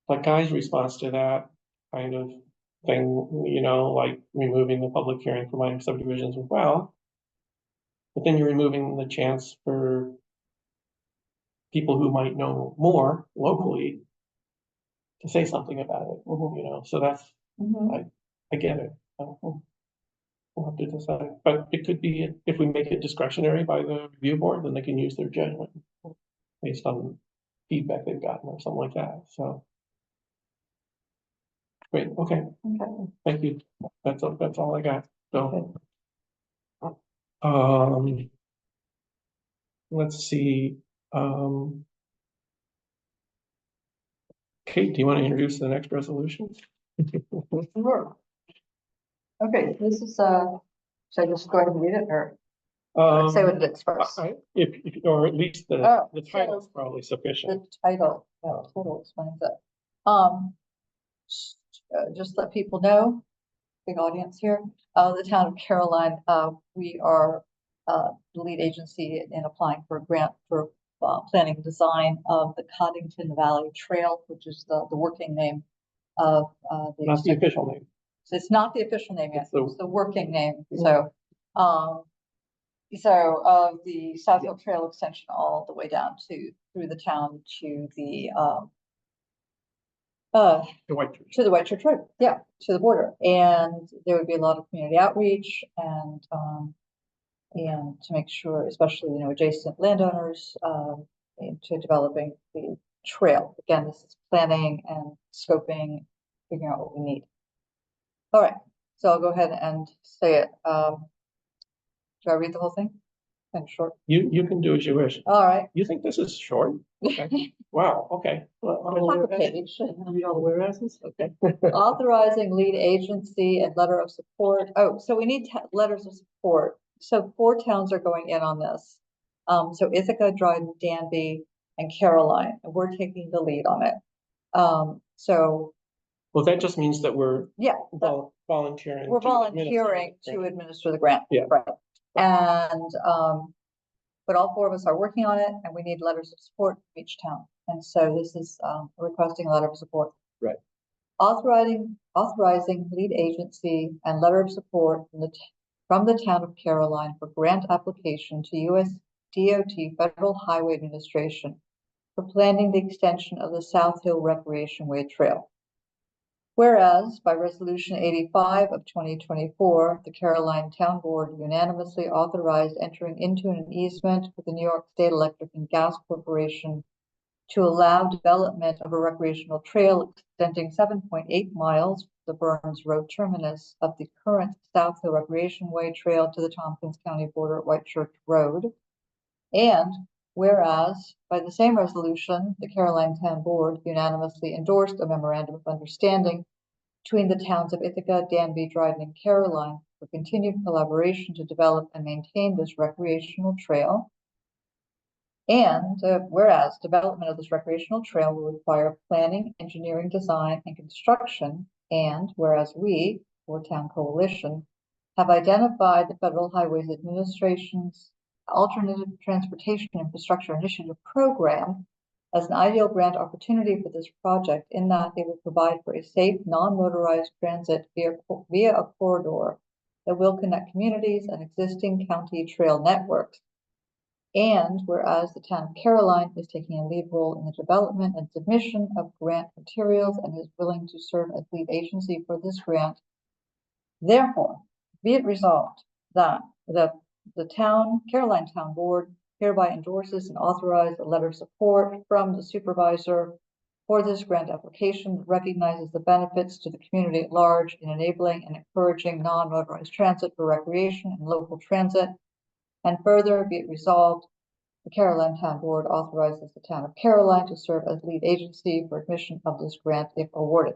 Like Guy's response to that kind of thing, like removing the public hearing for minor subdivisions as well. But then you're removing the chance for people who might know more locally to say something about it, so that's, Mhm. I get it. We'll have to decide, but it could be, if we make it discretionary by the review board, then they can use their judgment based on feedback they've gotten or something like that, so. Great, okay, Okay. thank you. That's all I got, so. Okay. Let's see, Kate, do you want to introduce the next resolution? Sure. Okay, this is, should I just go ahead and read it, or say what it is first? Or at least Oh, the title's so- probably sufficient. The title explains it. Just let people know, big audience here, the town of Caroline, we are, the lead agency in applying for a grant for, planning and design of the Coddington Valley Trail, which is the working name of, Not the official name. So it's not the official name yet, It's the- it's the working name, so, of the South Hill Trail extension all the way down through the town to the, The White Church. to the White Church Road, yeah, to the border, and there would be a lot of community outreach and to make sure, especially, adjacent landowners, into developing the trail. Again, this is planning and scoping, figuring out what we need. All right, so I'll go ahead and say it. Do I read the whole thing? And short. You can do as you wish. All right. You think this is short? Okay. Wow, okay. Half a page. Read all the whereases? Okay. Authorizing lead agency and letter of support. Oh, so we need letters of support. So 4 towns are going in on this. So Ithaca, Dryden, Danby, and Caroline, and we're taking the lead on it. So Well, that just means that we're yeah, volunteering. we're to volunteering administer to administer the grant. Yeah. Right. And, but all 4 of us are working on it, and we need letters of support from each town. And so this is, requesting a letter of support. Right. Authorizing lead agency and letter of support from the town of Caroline for grant application to US DOT Federal Highway Administration for planning the extension of the South Hill Recreation Way Trail. Whereas by Resolution 85 of 2024, the Caroline Town Board unanimously authorized entering into an easement with the New York State Electric and Gas Corporation to allow development of a recreational trail extending 7.8 miles from the Burns Road terminus of the current South Hill Recreation Way Trail to the Tompkins County border at White Church Road. And whereas by the same resolution, the Caroline Town Board unanimously endorsed a memorandum of understanding between the towns of Ithaca, Danby, Dryden, and Caroline for continued collaboration to develop and maintain this recreational trail. And whereas development of this recreational trail will require planning, engineering, design, and construction, and whereas we, or Town Coalition, have identified the Federal Highways Administration's Alternative Transportation Infrastructure Initiative Program as an ideal grant opportunity for this project in that they will provide for a safe, non-motorized transit via a corridor that will connect communities and existing county trail networks. And whereas the town of Caroline is taking a lead role in the development and submission of grant materials and is willing to serve as lead agency for this grant, therefore, be it resolved that the Caroline Town Board hereby endorses and authorizes a letter of support from the supervisor for this grant application that recognizes the benefits to the community at large in enabling and encouraging non-motorized transit for recreation and local transit. And further, be it resolved, the Caroline Town Board authorizes the town of Caroline to serve as lead agency for admission of this grant if awarded.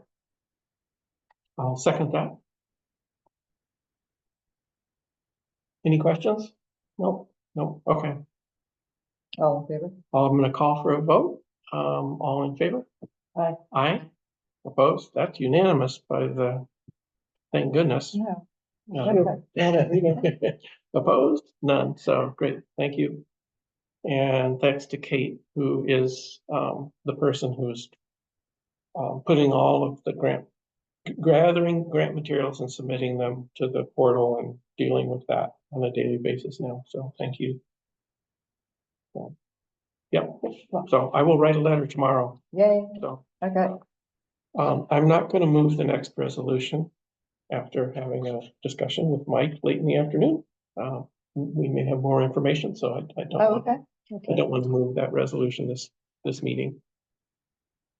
I'll second that. Any questions? Nope, nope, okay. All in favor? I'm gonna call for a vote. All in favor? Aye. Aye. Opposed? That's unanimous by the, thank goodness. Yeah. Opposed? None. So great. Thank you. And thanks to Kate, who is the person who's putting all of the gathering grant materials and submitting them to the portal and dealing with that on a daily basis now. So thank you. Yep. So I will write a letter tomorrow. Yay. So Okay. I'm not going to move the next resolution after having a discussion with Mike late in the afternoon. We may have more information, so I don't. Oh, want- okay. I don't want to move that resolution this meeting.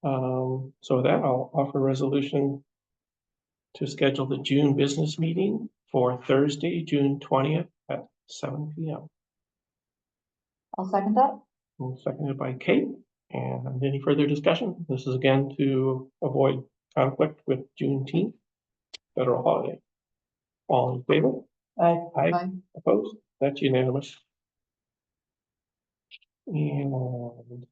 So with that, I'll offer a resolution to schedule the June business meeting for Thursday, June 20th at 7 p.m. I'll second that. And seconded by Kate. And any further discussion? This is again to avoid conflict with Juneteenth, federal holiday. All in favor? Aye. Aye. Aye. Opposed? That's unanimous. And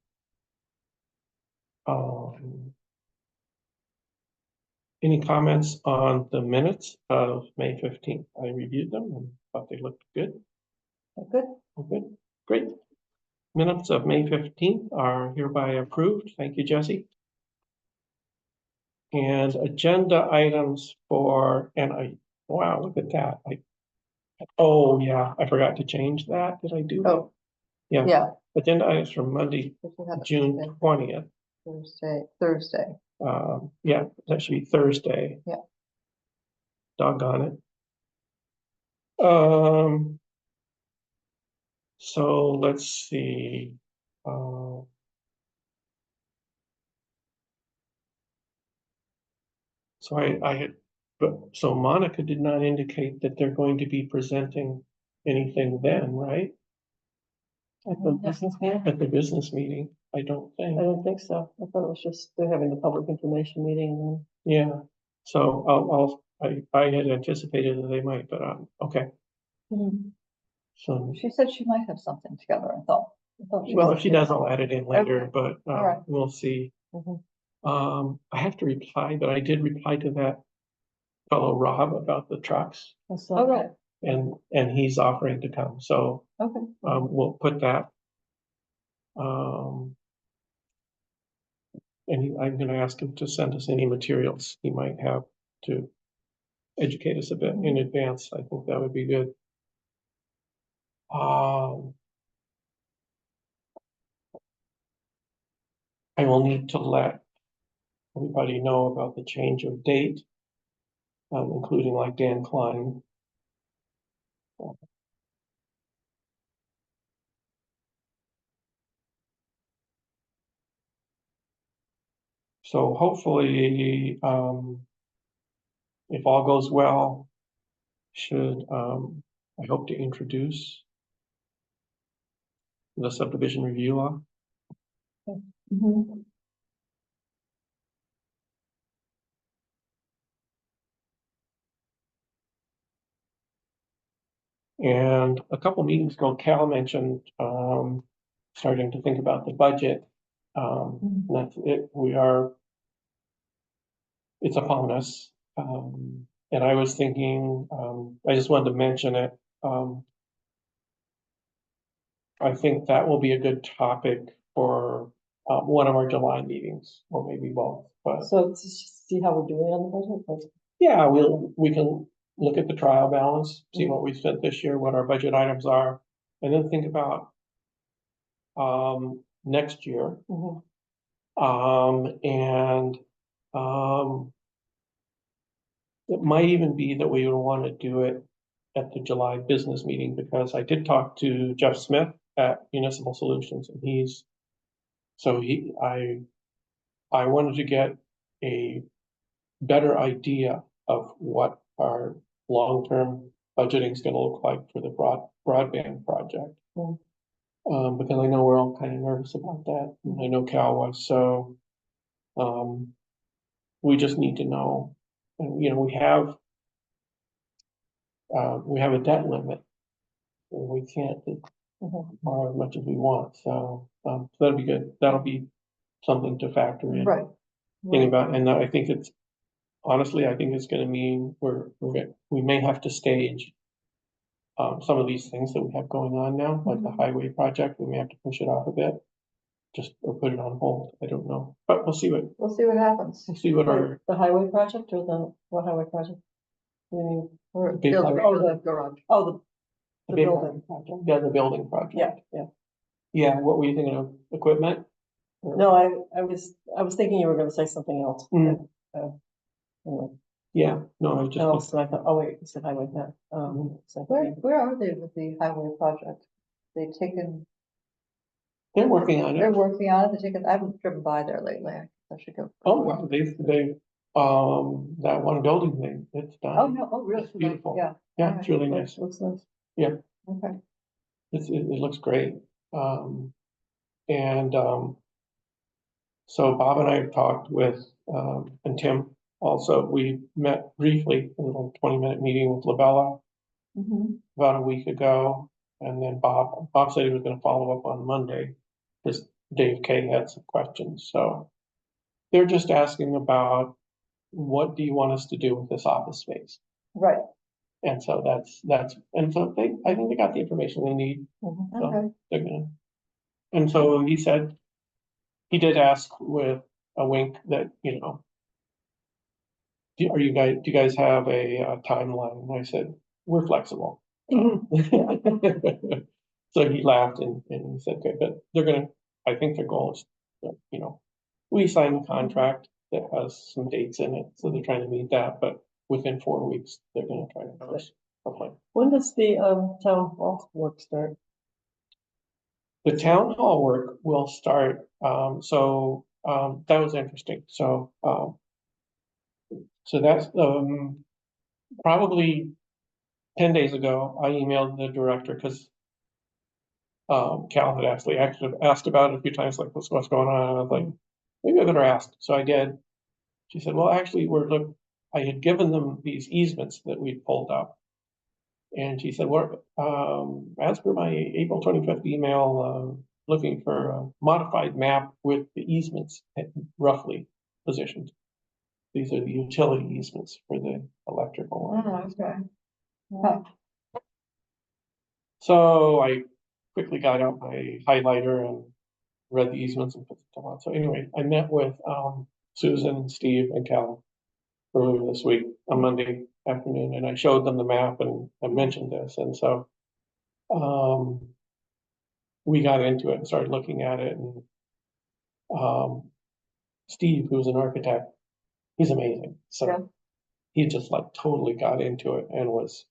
any comments on the minutes of May 15th? I reviewed them and thought they looked good. Good. Good, great. Minutes of May 15th are hereby approved. Thank you, Jesse. And agenda items for, wow, look at that. Oh, yeah, I forgot to change that. Did I do that? Oh. Yeah. Yeah. Agenda items from Monday, If we have it June 20th. Thursday. Yeah, that should be Thursday. Yeah. Doggone it. So let's see. So so Monica did not indicate that they're going to be presenting anything then, right? At the business meeting? At the business meeting, I don't I think. don't think so. I thought it was just, they're having the public information meeting Yeah, so I had anticipated that they might, but okay. and then. So, She said she might have something together, I thought. well, if she does, I'll add it in later, Okay. but All right. we'll see. Mhm. I have to reply, but I did reply to that fellow Rob about the trucks, I saw Okay. that. and he's offering to come, so Okay. we'll put that. And I'm gonna ask him to send us any materials he might have to educate us a bit in advance. I think that would be good. I will need to let everybody know about the change of date, including like Dan Klein. So hopefully, if all goes well, I hope to introduce the subdivision review law. Mhm. And a couple meetings ago, Cal mentioned starting to think about the budget. And that's it. It's upon us. And I was thinking, I just wanted to mention it. I think that will be a good topic for one of our July meetings, or maybe both, but. So to see how we're doing on the budget. Yeah, we can look at the trial balance, see what we spent this year, what our budget items are, and then think about next year. Mhm. And it might even be that we would want to do it at the July business meeting, because I did talk to Jeff Smith at Municipal Solutions, and I wanted to get a better idea of what our long-term budgeting is gonna look like for the broadband project. Because I know we're all kind of nervous about that, and I know Cal was, so, we just need to know. And, you know, we have a debt limit, and we can't borrow as much as we want, so, that'll be good. That'll be something to factor in. Right. Think about, and I think honestly, I think it's gonna mean we may have to stage some of these things that we have going on now, like the highway project, we may have to push it off a bit. Or put it on hold, I don't know, but we'll see what happens. our, The highway project or what highway project? You mean, or, Big Building, project. the garage. oh, the big building. project, yeah, the building project. Yeah. Yeah, what were you thinking of, equipment? No, I was thinking you were gonna say something else. Mm. Anyway, Yeah, no, I was oh, just, so I thought, oh wait, you said highway, that, so. Where are they with the highway project? They've taken, they're working on they're it. working on it, I haven't driven by there lately, I should go. Oh, well, they, that one building thing, it's done. Oh, no, oh, really? It's beautiful. Yeah, Yeah, it's really nice, Looks nice. okay. it looks great, and, so Bob and I talked with, and Tim also, we met briefly in a little 20-minute meeting with Labella about a week ago. And then Bob said he was gonna follow up on Monday, because Dave Kay had some questions, so. They're just asking about, what do you want us to do with this office space? Right. And so and so I think they got the information they need. So they're gonna, and so he said, he did ask with a wink that, you know, do you guys have a timeline? And I said, we're flexible. So he laughed and he said, okay, but I think their goal is, you know, we signed a contract that has some dates in it, so they're trying to meet that, but within 4 weeks, they're gonna try to post a plan. When does the town hall work start? The town hall work will start, that was interesting, so that's, probably 10 days ago, I emailed the director, because Cal had actually asked about it a few times, like, what's going on, and I was like, maybe I better ask, so I did. She said, well, actually, I had given them these easements that we'd pulled up. And she said, as per my April 25th email, looking for a modified map with the easements roughly positioned. These are the utility easements for the electrical line. Okay. So I quickly got out my highlighter and read the easements and put them on. So anyway, I met with Susan, Steve, and Cal earlier this week on Monday afternoon, and I showed them the map and I mentioned this, and so we got into it and started looking at it, and Steve, who's an architect, he's amazing. So Yeah. he just like totally got into it and was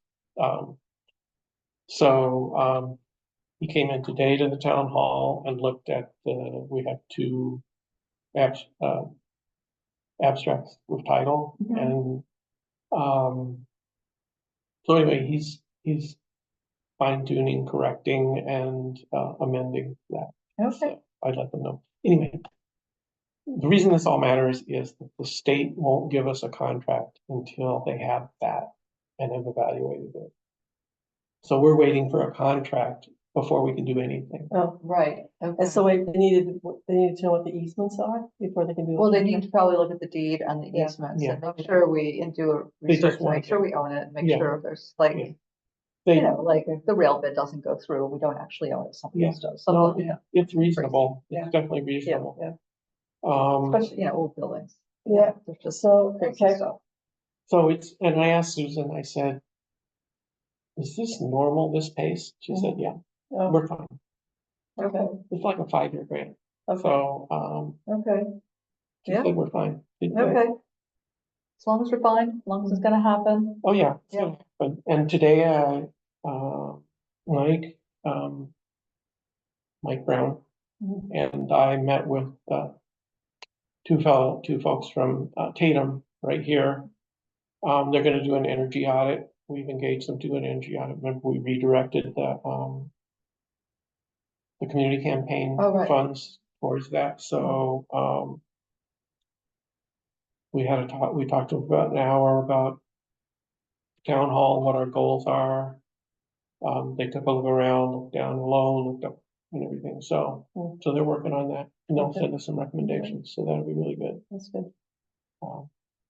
he came in today to the town hall and looked at we have 2 abstracts with title, and so anyway, he's fine-tuning, correcting, and amending that. Okay. So I let them know. Anyway, the reason this all matters is that the state won't give us a contract until they have that and have evaluated it. So we're waiting for a contract before we can do anything. Oh, Right, okay. and so wait, they needed to know what the easements are before they can do. Well, they need to probably look at the deed and the Yeah. easements Yeah. and make sure and do a They just research, to want make sure to- we own it, make Yeah. sure there's like, Yeah. They, like if the rail bid doesn't go through, we don't actually own it, somebody Yeah. else does, no, something, you know, it's reasonable. Yeah. It's definitely Yeah, reasonable. yeah. especially, old buildings. Yeah, There's just so, crazy okay. stuff. So and I asked Susan, I said, is this normal, this pace? She said, yeah, Oh, we're fine. okay, It's like a 5-year grant. okay, So, okay, she Yeah. said we're fine. Okay. As long as we're fine, as long as it's gonna happen. Oh, yeah. it's Yeah. gonna happen. And today, Mike, Mike Brown, Mhm. and I met with, two folks from Tatum right here. They're gonna do an energy audit. We've engaged them to do an energy audit. Remember, we redirected the community campaign Oh, right. funds towards that, so, we had a talk, we talked for about an hour about town hall, what our goals are. They took a look around, looked down low, looked up and everything, so, so they're working on that, and they'll Okay. send us some recommendations, so that'll be really good. that's good.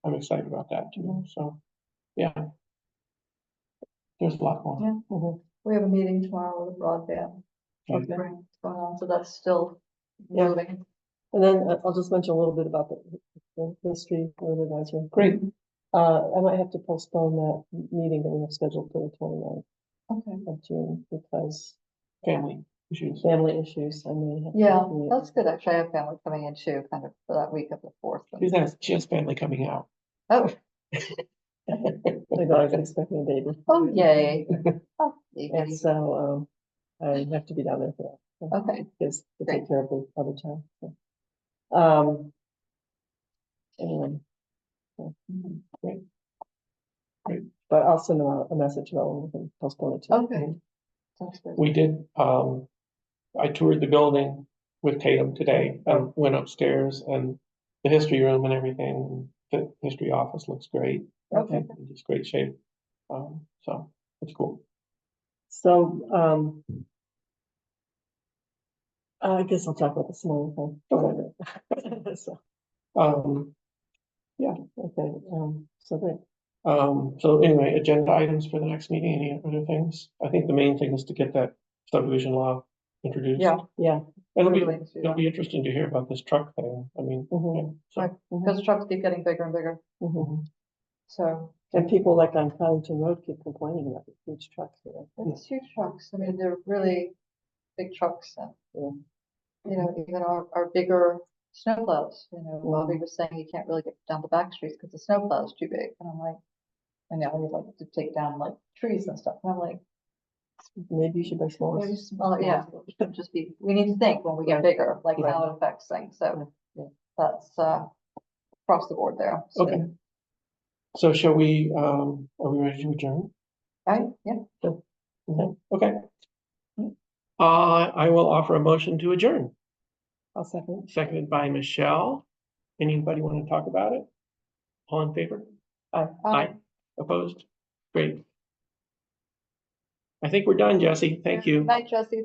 I'm excited about that too, so, yeah. There's a lot going on. Mhm. We have a meeting tomorrow with broadband. Okay. Going on, so that's still Yeah. moving. And then I'll just mention a little bit about the history of advisory. Great, I might have to postpone that meeting that we have scheduled for the 29th Okay. of June because family issues. family issues, I may have. to Yeah, be- that's good, actually, I have family coming in too, kind of for that week of the 4th. She has family coming out. Oh, My daughter's expecting a baby. oh, yay. Oh, And baby. so, I have to be down there for that. Okay, Because to Great. take care of the other child. so. Anyway. so, Great. Great. But I'll send them a message about when we can postpone it to. okay. Sounds good. We did, I toured the building with Tatum today, and went upstairs and the history room and everything, the history office looks great. Okay. In just great shape, so it's cool. So, I guess I'll talk about the smaller thing. Okay. So, Um, okay, so great. so anyway, agenda items for the next meeting, any other things? I think the main thing is to get that subdivision law introduced. Yeah. Yeah. And Really, it'll be interesting to hear about this truck thing, I mean, Mhm. yeah, so, Right. Because trucks keep getting bigger and bigger, Mhm. so And people like on Connington Road keep complaining about the huge trucks there. it's huge trucks. I mean, they're really big trucks and, even our bigger snowplows, Bobby was saying you can't really get down the back streets because the snowplow's too big. And I'm like, and now we like to take down like trees and stuff. And I'm like, Maybe you should buy smaller. maybe smaller, yeah, we should just be, we need to think when we get bigger, like how it affects things. So Yeah. that's, across the board there. So, okay. So shall we, are we ready to adjourn? Right, yeah. Okay. I will offer a motion to adjourn, I'll second. seconded by Michelle. Anybody want to talk about it? All in favor? Aye. Opposed? Great. I think we're done, Jesse. Thank you. Night, Jesse.